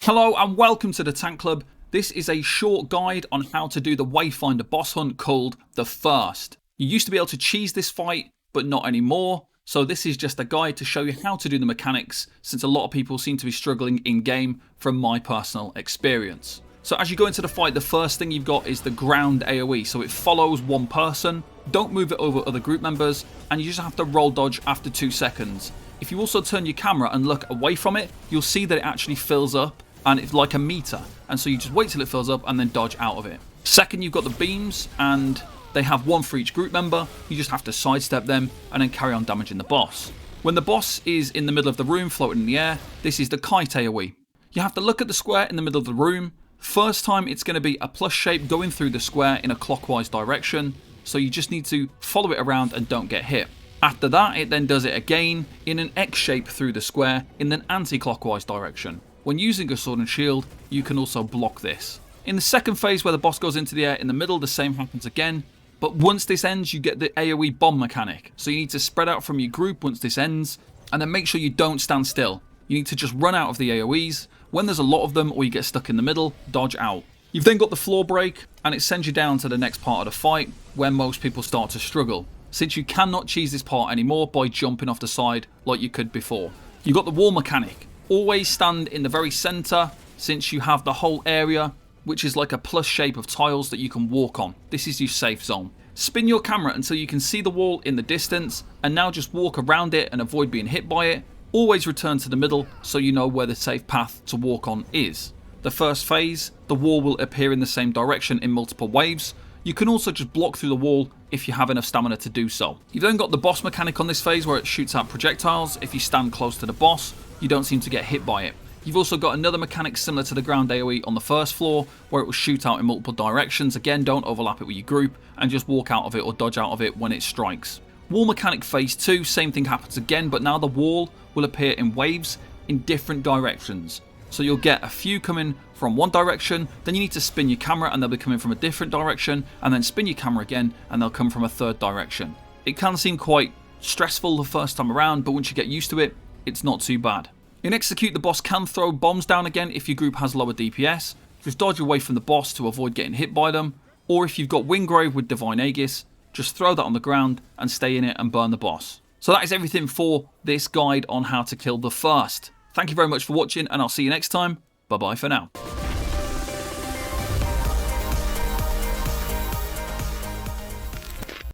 Hello and welcome to the Tank Club. This is a short guide on how to do the Wayfinder Boss Hunt called The First. You used to be able to cheese this fight, but not anymore. So this is just a guide to show you how to do the mechanics, since a lot of people seem to be struggling in game from my personal experience. So as you go into the fight, the first thing you've got is the ground AoE. So it follows one person, don't move it over other group members, and you just have to roll dodge after 2 seconds. If you also turn your camera and look away from it, you'll see that it actually fills up, and it's like a meter, and so you just wait till it fills up and then dodge out of it. Second, you've got the beams, and they have one for each group member. You just have to sidestep them and then carry on damaging the boss. When the boss is in the middle of the room floating in the air, this is the kite AoE. You have to look at the square in the middle of the room. First time it's going to be a plus shape going through the square in a clockwise direction, so you just need to follow it around and don't get hit. After that, it then does it again in an X shape through the square in an anti-clockwise direction. When using a sword and shield, you can also block this. In the second phase, where the boss goes into the air in the middle, the same happens again, but once this ends, you get the AoE bomb mechanic. So you need to spread out from your group once this ends, and then make sure you don't stand still. You need to just run out of the AoEs. When there's a lot of them or you get stuck in the middle, dodge out. You've then got the floor break, and it sends you down to the next part of the fight, where most people start to struggle, since you cannot cheese this part anymore by jumping off the side like you could before. You've got the wall mechanic. Always stand in the very center, since you have the whole area, which is like a plus shape of tiles that you can walk on. This is your safe zone. Spin your camera until you can see the wall in the distance, and now just walk around it and avoid being hit by it. Always return to the middle so you know where the safe path to walk on is. The first phase, the wall will appear in the same direction in multiple waves. You can also just block through the wall if you have enough stamina to do so. You've then got the boss mechanic on this phase, where it shoots out projectiles. If you stand close to the boss, you don't seem to get hit by it. You've also got another mechanic similar to the ground AoE on the first floor, where it will shoot out in multiple directions. Again, don't overlap it with your group, and just walk out of it or dodge out of it when it strikes. Wall mechanic phase 2, same thing happens again, but now the wall will appear in waves in different directions. So you'll get a few coming from one direction, then you need to spin your camera and they'll be coming from a different direction, and then spin your camera again and they'll come from a third direction. It can seem quite stressful the first time around, but once you get used to it, it's not too bad. In Execute, the boss can throw bombs down again if your group has lower DPS. Just dodge away from the boss to avoid getting hit by them, or if you've got Wingrave with Divine Aegis, just throw that on the ground and stay in it and burn the boss. So that is everything for this guide on how to kill the first. Thank you very much for watching, and I'll see you next time. Bye bye for now.